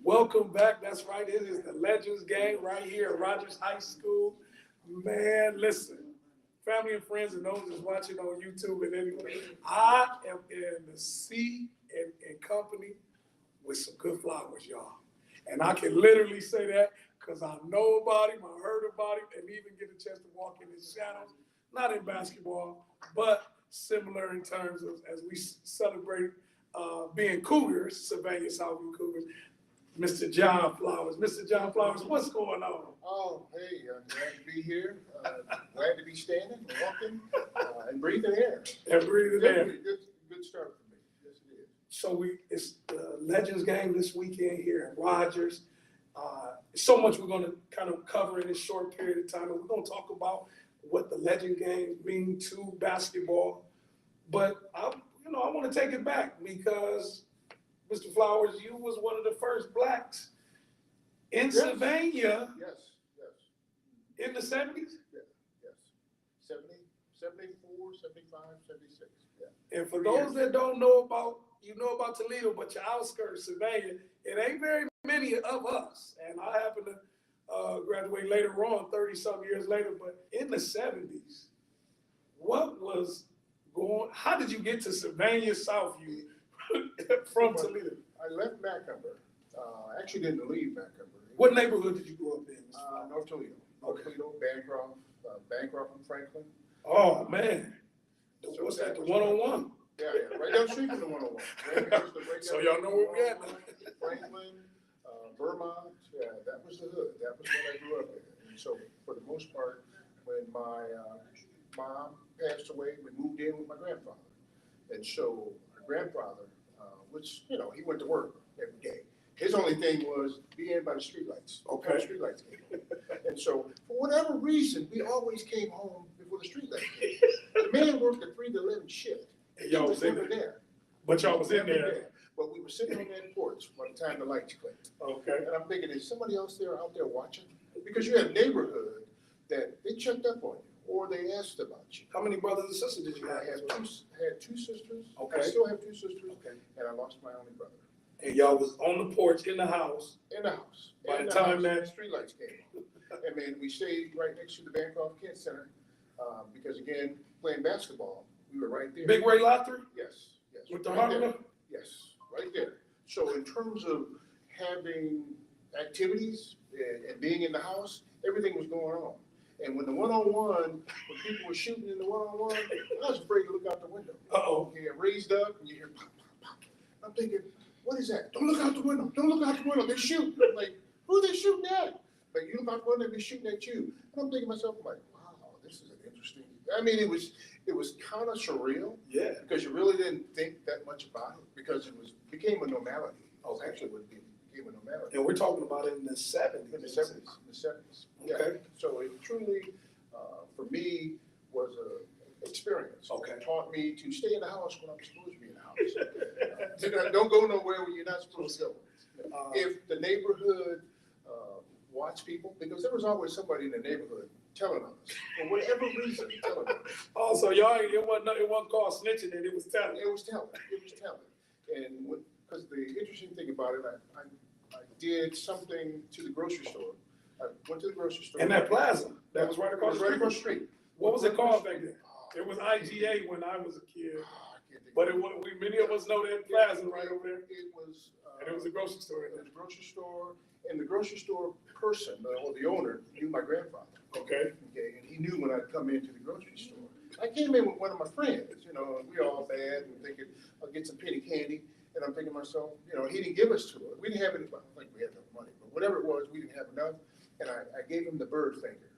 Welcome back. That's right. It is the Legends game right here at Rogers High School. Man, listen, family and friends and those that's watching on YouTube and anywhere, I am in the sea and company with some good flowers, y'all. And I can literally say that because I know about him, I heard about him, and even get a chance to walk in his shadows. Not in basketball, but similar in terms of as we celebrate being Cougars, Sylvania Southview Cougars. Mr. John Flowers. Mr. John Flowers, what's going on? Oh, hey, I'm glad to be here. Glad to be standing, walking, and breathing air. And breathing air. Good start for me. Yes, it is. So it's the Legends game this weekend here at Rogers. So much we're going to kind of cover in this short period of time. And we're going to talk about what the Legend games mean to basketball. But I want to take it back because Mr. Flowers, you was one of the first blacks in Sylvania. Yes. In the 70s? Yes. 70, 74, 75, 76. Yeah. And for those that don't know about, Toledo, but your outskirts, Sylvania, it ain't very many of us. And I happen to graduate later on, 30-some years later, but in the 70s, how did you get to Sylvania Southview from Toledo? I left Macomber. I actually didn't leave Macomber. What neighborhood did you grow up in? North Toledo. Okay. Toledo, Bancroft and Franklin. Oh, man. So What's that, the 101? Yeah, right down the street from the 101. So y'all know where we at now. Franklin, Vermont, yeah, that was the hood. That was what I grew up in. And so for the most part, when my mom passed away, we moved in with my grandfather. And so my grandfather, which, he went to work every day. His only thing was be in by the streetlights. Okay. The streetlights came. And so for whatever reason, we always came home before the streetlights came. The man worked a 3 to 11 shift. And y'all was in there. But y'all was in there. But we were sitting on that porch by the time the lights clicked. Okay. And I'm thinking, is somebody else out there watching? Because you have a neighborhood that they checked up on you or they asked about you. How many brothers and sisters did you have? I had two sisters. Okay. I still have 2 sisters. Okay. And I lost my only brother. And y'all was on the porch in the house. In the house. By the time that streetlights came. And then we stayed right next to the Bancroft Kent Center because again, playing basketball, we were right there. Big Ray Lottery? Yes. With the right Harlem? there. Yes, right there. So in terms of having activities and being in the house, everything was going on. And when the one-on-one, when people were shooting in the one-on-one, I was afraid to look out the window. Uh-oh. You get raised up and you hear pop, pop, pop. I'm thinking, what is that? Don't look out the window. Don't look out the window. They're shooting. I'm like, who are they shooting at? Like, you look out the window, they're shooting at you. And I'm thinking to myself, I'm like, wow, this is an interesting. I mean, it was kind of surreal. Yeah. Because you really didn't think that much about it because it became a normality. Okay. Actually, it became a normality. And we're talking about it in the 70s. In the 70s. Yeah. Okay. So it truly, for me, was an experience. Okay. It taught me to stay in the house when I'm supposed to be in the house. Don't go nowhere when you're not supposed to go. If the neighborhood watched people, because there was always somebody in the neighborhood telling us, for whatever reason, telling us. Oh, so y'all, it wasn't called snitching, and it was telling. It was telling. And because the interesting thing about it, I did something to the grocery store. I went to the grocery store. In that plaza, that was right across right across the street. What was it called back then? It was IGA when I was a kid. But many of us know that plaza right over there. It was. And it was a grocery store. It was a grocery store, and the grocery store person, or the owner, knew my grandfather. Okay. And he knew when I'd come into the grocery store. I came in with one of my friends, and we all bad and thinking, I'll get some penny candy. And I'm thinking to myself, he didn't give us to it. We didn't have any, I don't think we had enough money, but whatever it was, we didn't have enough. And I gave him the bird finger.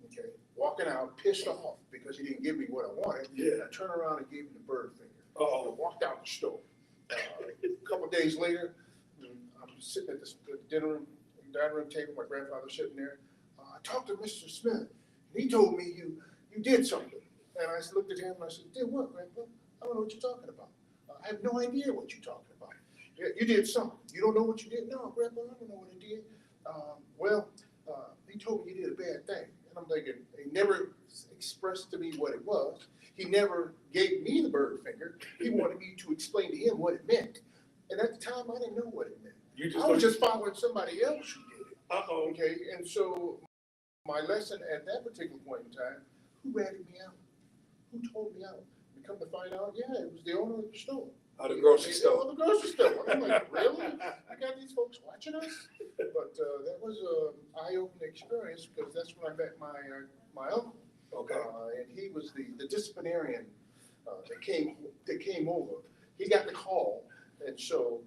Okay. Walking out, pissed off because he didn't give me what I wanted. Yeah. And I turned around and gave him the bird finger. Uh-oh. I walked out the store. A couple of days later, I'm sitting at the dining room table, my grandfather's sitting there. I talked to Mr. Smith, and he told me you did something. And I looked at him and I said, did what, Grandpa? I don't know what you're talking about. I have no idea what you're talking about. Yeah, you did something. You don't know what you did? No, Grandpa, I don't know what I did. He told me you did a bad thing. And I'm thinking, he never expressed to me what it was. He never gave me the bird finger. He wanted me to explain to him what it meant. And at the time, I didn't know what it meant. You I was just following somebody else who did it. Uh-oh. Okay, and so my lesson at that particular point in time, who ratted me out? Who told me out? And come to find out, yeah, it was the owner of the store. Oh, the grocery store. Oh, the grocery store. I'm like, really? I got these folks watching us? But that was an eye-opening experience because that's when I met my uncle. Okay. And he was the disciplinarian that came over. He got the call, and so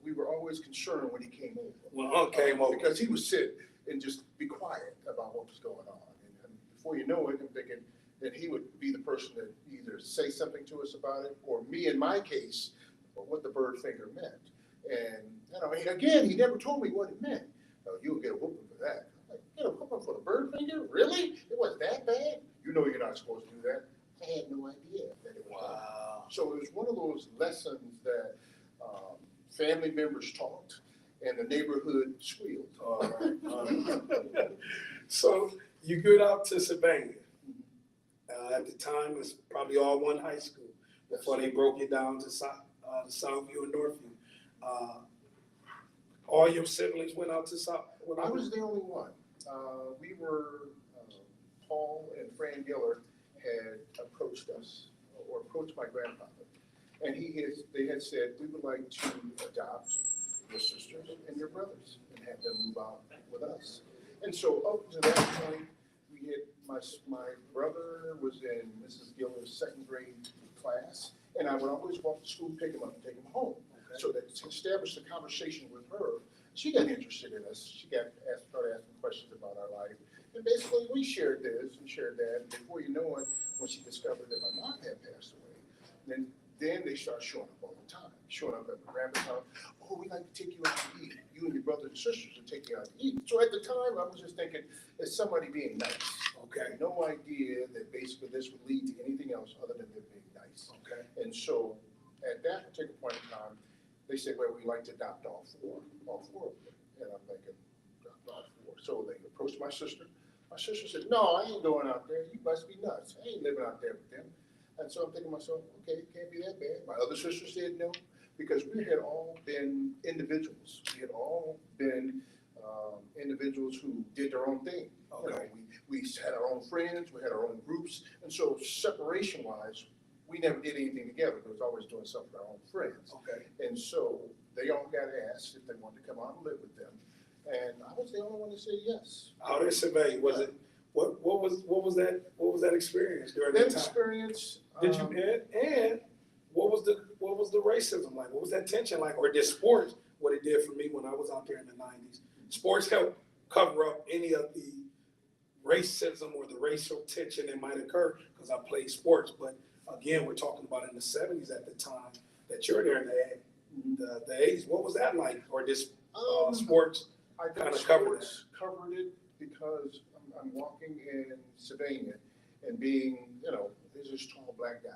we were always concerned when he came over. Well, Unc came over. Because he would sit and just be quiet about what was going on. And before you know it, I'm thinking that he would be the person that either say something to us about it, or me in my case, or what the bird finger meant. And again, he never told me what it meant. You'll get a whooping for that. I'm like, get a whooping for the bird finger? Really? It was that bad? You know you're not supposed to do that. I had no idea that it was. Wow. So it was one of those lessons that family members taught and the neighborhood squealed. All right. So you get out to Savannah. At the time, it was probably all one high school before they broke it down to Southview and Northview. All your siblings went out to South? I was the only one. We were, Paul and Fran Giller had approached us, or approached my grandfather. And they had said, we would like to adopt your sisters and your brothers and have them move out with us. And so up to that point, we had, my brother was in Mrs. Giller's second grade class, and I would always walk to school, pick him up, and take him home. Okay. So that to establish a conversation with her, she got interested in us. She started asking questions about our life. And basically, we shared this and shared that. And before you know it, when she discovered that my mom had passed away, then they start showing up all the time. Showing up at my grandma's house. Oh, we'd like to take you out to eat. You and your brothers and sisters will take you out to eat. So at the time, I was just thinking, it's somebody being nice. Okay. No idea that basically this would lead to anything else other than them being nice. Okay. And so at that particular point in time, they said, well, we'd like to adopt all four of them. And I'm thinking, adopt all four. So they approached my sister. My sister said, no, I ain't going out there. You must be nuts. I ain't living out there with them. And so I'm thinking to myself, okay, it can't be that bad. My other sister said no, because we had all been individuals. We had all been individuals who did their own thing. Okay. We had our own friends, we had our own groups, and so separation-wise, we never did anything together. We was always doing something with our own friends. Okay. And so they all got asked if they wanted to come out and live with them, and I was the only one to say yes. How did it survey? Was it what was that experience during that time? Experience? Did you and what was the racism like? What was that tension like? Or did sports, what it did for me when I was out there in the 90s, sports helped cover up any of the racism or the racial tension that might occur because I played sports. But again, we're talking about in the 70s at the time that you're there in the 80s. What was that like? Or did sports kind of cover that? Covered it because I'm walking in Savannah and being, there's this tall black guy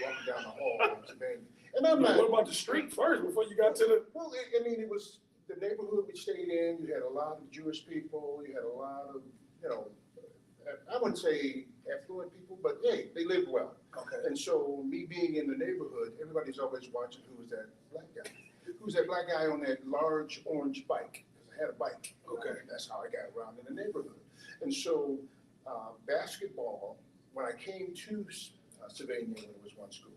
walking down the hall in Savannah. And I'm like, what about the street first before you got to the? Well, it was the neighborhood we stayed in. You had a lot of Jewish people. You had a lot of, I wouldn't say affluent people, but hey, they lived well. Okay. And so me being in the neighborhood, everybody's always watching who was that black guy. Who's that black guy on that large orange bike? Because I had a bike. Okay. And that's how I got around in the neighborhood. And so basketball, when I came to Savannah when it was one school,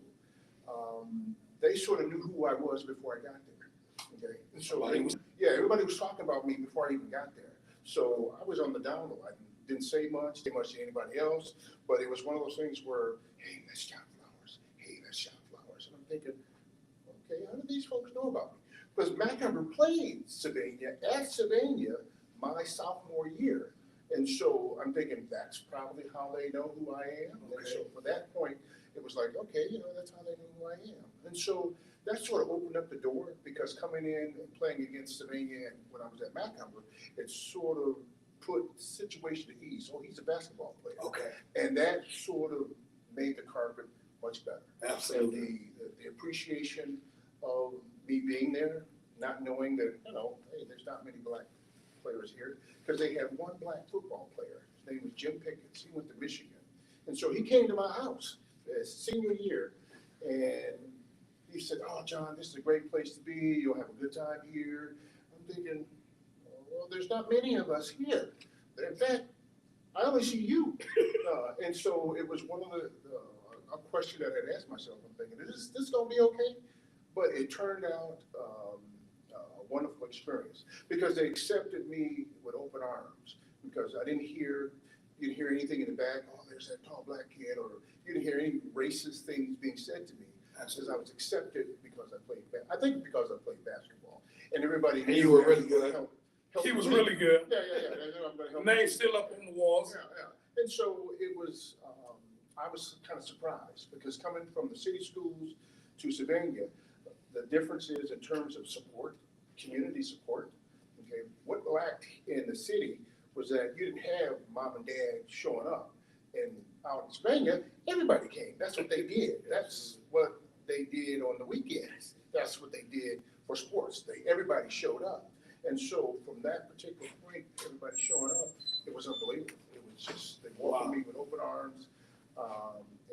they sort of knew who I was before I got there. Okay. And so everybody was talking about me before I even got there. So I was on the down low. I didn't say much to anybody else, but it was one of those things where, hey, let's shop flowers. Hey, let's shop flowers. And I'm thinking, okay, how do these folks know about me? Because Macomber played Savannah at Savannah my sophomore year. And so I'm thinking that's probably how they know who I am. Okay. And so for that point, it was like, okay, that's how they know who I am. And so that sort of opened up the door because coming in and playing against Savannah when I was at Macomber, it sort of put the situation at ease. Oh, he's a basketball player. Okay. And that sort of made the carpet much better. Absolutely. And the appreciation of me being there, not knowing that, hey, there's not many black players here, because they had one black football player. His name was Jim Pickens. He went to Michigan. And so he came to my house his senior year, and he said, oh, John, this is a great place to be. You'll have a good time here. I'm thinking, well, there's not many of us here. In fact, I only see you. And so it was one of a question that I had asked myself. I'm thinking, is this going to be okay? But it turned out a wonderful experience because they accepted me with open arms because I didn't hear anything in the back, oh, there's that tall black kid, or you didn't hear any racist things being said to me. Because I was accepted because I played, I think because I played basketball. And everybody And you were really good. He was really good. Yeah. I'm gonna help Name's still up on the walls. Yeah. And so it was, I was kind of surprised because coming from the city schools to Sylvania, the difference is in terms of support, community support. Okay, what lacked in the city was that you didn't have mom and dad showing up. And out in Sylvania, everybody came. That's what they did. That's what they did on the weekends. That's what they did for sports. Everybody showed up. And so from that particular point, everybody showing up, it was unbelievable. It was just, they welcomed me with open arms.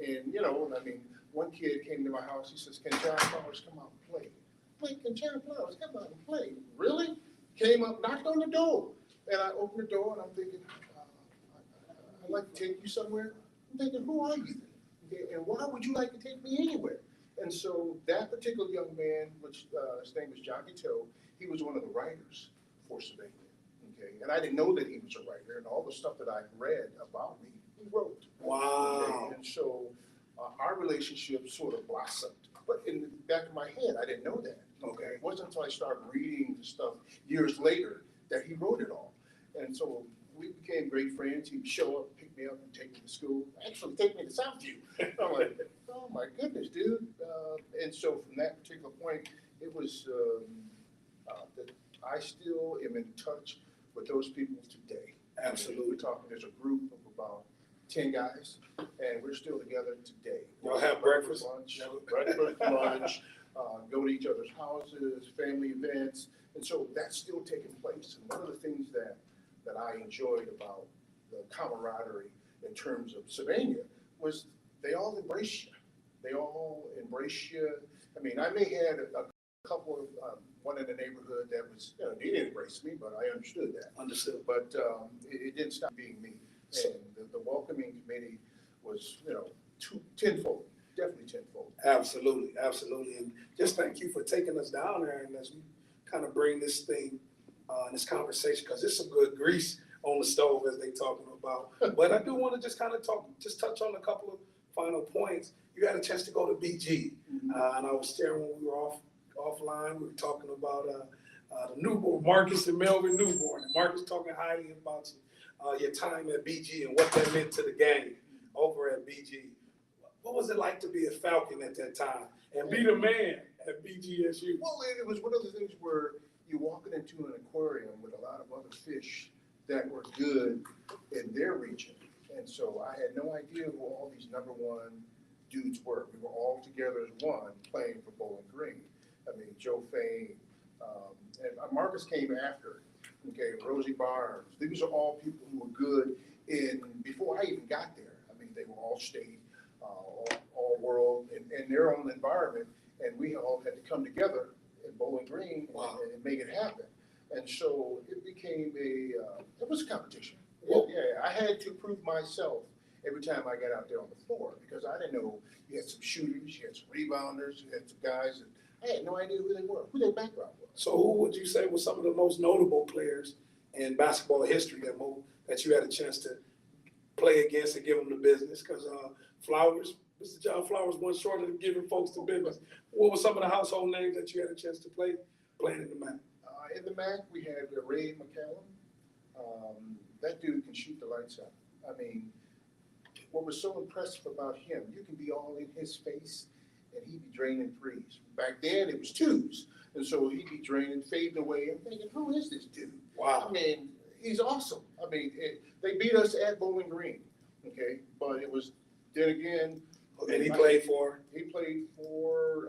And, you know, I mean, one kid came to my house, he says, can John Flowers come out and play? I'm like, can John Flowers come out and play? Really? Came up, knocked on the door. And I opened the door and I'm thinking, I'd like to take you somewhere. I'm thinking, who are you? Okay, and why would you like to take me anywhere? And so that particular young man, which his name was John Giteau, he was one of the writers for Sylvania. Okay, and I didn't know that he was a writer, and all the stuff that I read about me, he wrote. Wow. Okay? And so our relationship sort of blossomed. But in the back of my head, I didn't know that. Okay, it wasn't until I started reading the stuff years later that he wrote it all. And so we became great friends. He'd show up, pick me up, and take me to school. Actually, take me to Southview. I'm like, oh my goodness, dude. And so from that particular point, it was that I still am in touch with those people today. Absolutely. We're talking, there's a group of about 10 guys, and we're still together today. Y'all have breakfast? Lunch, lunch, go to each other's houses, family events. And so that's still taking place. And one of the things that I enjoyed about the camaraderie in terms of Sylvania was they all embrace you. They all embrace you. I mean, I may have a couple of, one in the neighborhood that was, you know, they didn't embrace me, but I understood that. Understood. But it didn't stop being me. And the welcoming committee was, you know, tenfold, definitely tenfold. Absolutely, absolutely. And just thank you for taking us down there and as we kind of bring this thing, this conversation, because there's some good grease on the stove as they talking about. But I do want to just kind of touch on a couple of final points. You had a chance to go to BG, and I was sharing when we were offline. We were talking about the newborn, Marcus and Melvin Newborn. And Marcus talking highly about your time at BG and what that meant to the game over at BG. What was it like to be a Falcon at that time and be the man at BGSU? Well, it was one of the things where you're walking into an aquarium with a lot of other fish that were good in their region. And so I had no idea who all these number one dudes were. We were all together as one playing for Bowling Green. I mean, Joe Fain, and Marcus came after, okay, Rosie Barnes. These are all people who were good before I even got there. I mean, they were all state, all world in their own environment, and we all had to come together in Bowling Green and make it happen. And so it became it was a competition. Yeah, I had to prove myself every time I got out there on the floor because I didn't know you had some shooters, you had some rebounders, you had some guys, and I had no idea who they were, who their background was. So who would you say was some of the most notable players in basketball history that you had a chance to play against and give them the business? Because Flowers, Mr. John Flowers, wasn't short of giving folks the business. What were some of the household names that you had a chance to play playing in the MAC? In the MAC, we had Ray McCallum. That dude can shoot the lights out. I mean, what was so impressive about him, you can be all in his face and he'd be draining threes. Back then, it was twos. And so he'd be draining, fading away. I'm thinking, who is this dude? Wow. I mean, he's awesome. I mean, they beat us at Bowling Green, okay? But it was, then again. And he played for? He played for,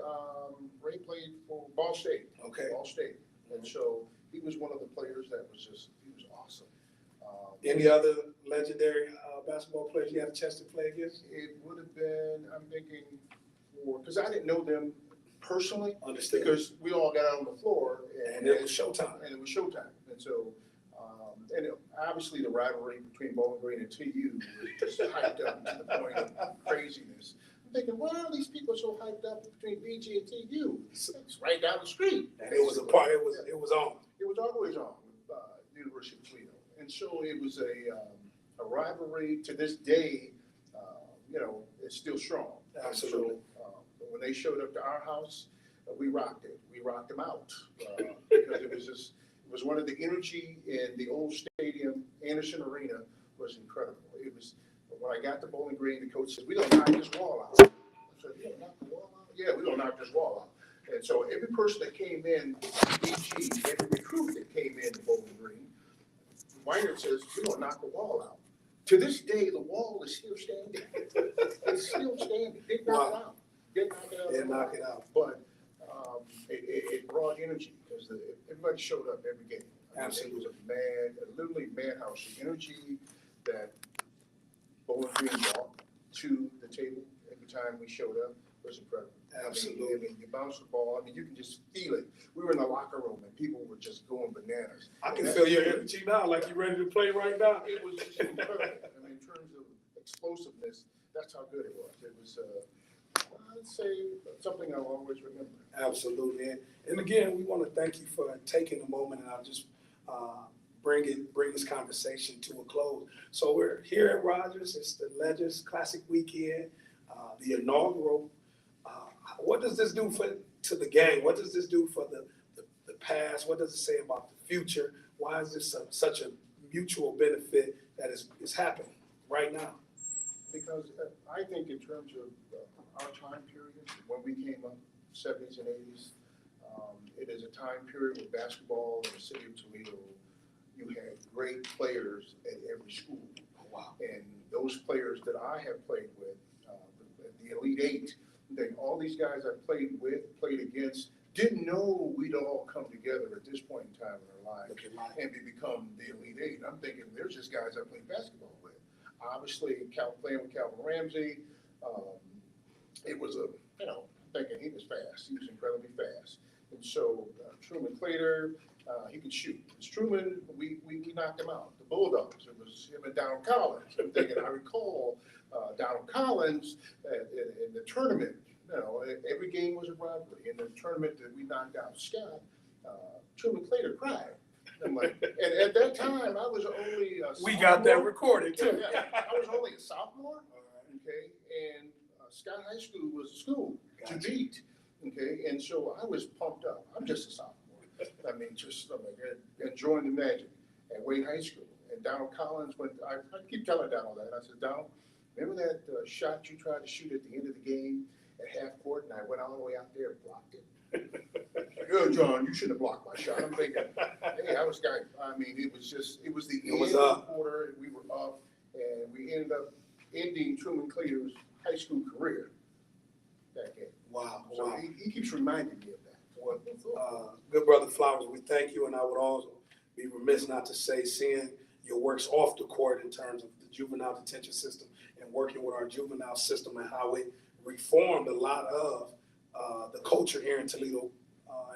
Ray played for Ball State. Okay. Ball State. And so he was one of the players that was just, he was awesome. Any other legendary basketball players you had a chance to play against? It would have been, I'm thinking, because I didn't know them personally, Understood. because we all got out on the floor And it was showtime. And it was showtime. And so, obviously the rivalry between Bowling Green and TU was just hyped up to the point of craziness. I'm thinking, why are these people so hyped up between BG and TU? It's right down the street. And it was a part. It was on. It was always on with University of Toledo. And so it was a rivalry to this day, it's still strong. Absolutely. And so when they showed up to our house, we rocked it. We rocked them out because it was one of the energy in the old stadium, Anderson Arena, was incredible. It was, when I got to Bowling Green, the coach said, "We're gonna knock this wall out." I said, "You gonna knock the wall out?" "Yeah, we're gonna knock this wall out." And so every person that came in, BG, every recruit that came in to Bowling Green, Weiner says, "We're gonna knock the wall out." To this day, the wall is still standing. It's still standing. Didn't knock it out. Didn't knock it out. Didn't knock it out. But it brought energy because everybody showed up every game. Absolutely. It was literally madhouse. The energy that Bowling Green brought to the table every time we showed up was incredible. Absolutely. I mean, you bounce the ball. I mean, you can just feel it. We were in the locker room and people were just going bananas. I can feel your energy now, like you're ready to play right now. It was just incredible. I mean, in terms of explosiveness, that's how good it was. It was, I'd say, something I'll always remember. Absolutely. And again, we want to thank you for taking a moment, and I'll just bring this conversation to a close. So we're here at Rogers. It's the Legends Classic Weekend, the inaugural. What does this do to the game? What does this do for the past? What does it say about the future? Why is this such a mutual benefit that is happening right now? Because I think in terms of our time period, when we came up, 70s and 80s, it is a time period with basketball in the city of Toledo. You had great players at every school. Oh, wow. And those players that I have played with, the Elite Eight, all these guys I played with, played against, didn't know we'd all come together at this point in time in our lives and become the Elite Eight. And I'm thinking, there's just guys I played basketball with. Obviously, playing with Calvin Ramsey, it was thinking he was fast. He was incredibly fast. And so Truman Claytor, he could shoot. Truman, we knocked him out. The Bulldogs, it was him and Donald Collins. I'm thinking, I recall Donald Collins in the tournament. Every game was a rivalry. In the tournament that we knocked out Scott, Truman Claytor cried. I'm like, and at that time, I was only a sophomore. We got that recorded too. Yeah, I was only a sophomore. Okay, and Scott High School was a school to beat. Okay, and so I was pumped up. I'm just a sophomore. I mean, enjoying the magic at Wade High School. And Donald Collins went. I keep telling Donald that. I said, Donald, remember that shot you tried to shoot at the end of the game at half court, and I went all the way out there and blocked it. Oh, John, you shouldn't have blocked my shot. I'm thinking, hey, I was guy. I mean, it was the end of the quarter, and we were up, and we ended up ending Truman Claytor's high school career that game. Wow. So wow. He keeps reminding me of that. Well, good brother Flowers, we thank you, and I would also be remiss not to say, seeing your works off the court in terms of the juvenile detention system and working with our juvenile system and how it reformed a lot of the culture here in Toledo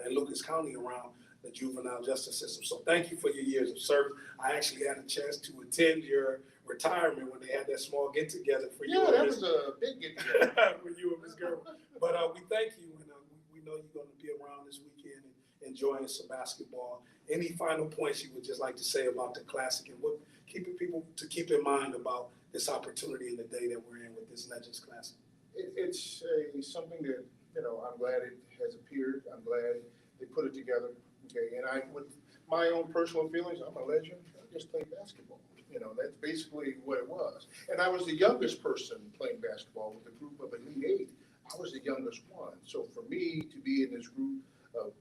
and Lucas County around the juvenile justice system. So thank you for your years of service. I actually had a chance to attend your retirement when they had that small get together for you. Yeah, that was a big get together for you and Ms. Gerber. But we thank you, and we know you're going to be around this weekend and enjoying some basketball. Any final points you would just like to say about the Classic and what people to keep in mind about this opportunity in the day that we're in with this Legends Classic? It's something that, I'm glad it has appeared. I'm glad they put it together. Okay, and with my own personal feelings, I'm a legend. I just played basketball. That's basically what it was. And I was the youngest person playing basketball with a group of Elite Eight. I was the youngest one. So for me to be in this group of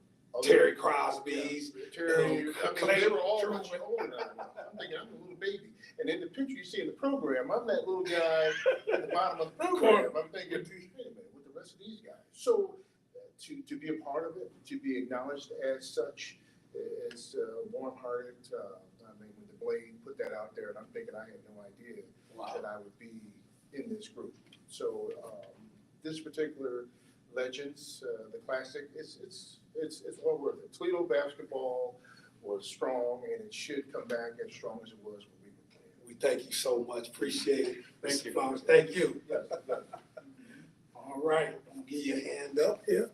Terry Crosby's, Terry, they were all much older than I was. I'm thinking I'm a little baby. And in the picture you see in the program, I'm that little guy at the bottom of the program. I'm thinking, wait a minute, with the rest of these guys. So to be a part of it, to be acknowledged as such, as warm-hearted. With the Blade, put that out there, and I'm thinking I had no idea that I would be in this group. So this particular legends, the classic. It's well worth it. Toledo basketball was strong, and it should come back as strong as it was when we were playing. We thank you so much. Appreciate it. Thank Mr. you. Flowers. Thank you. Yes, yes. All right. I'm gonna give you a hand up here.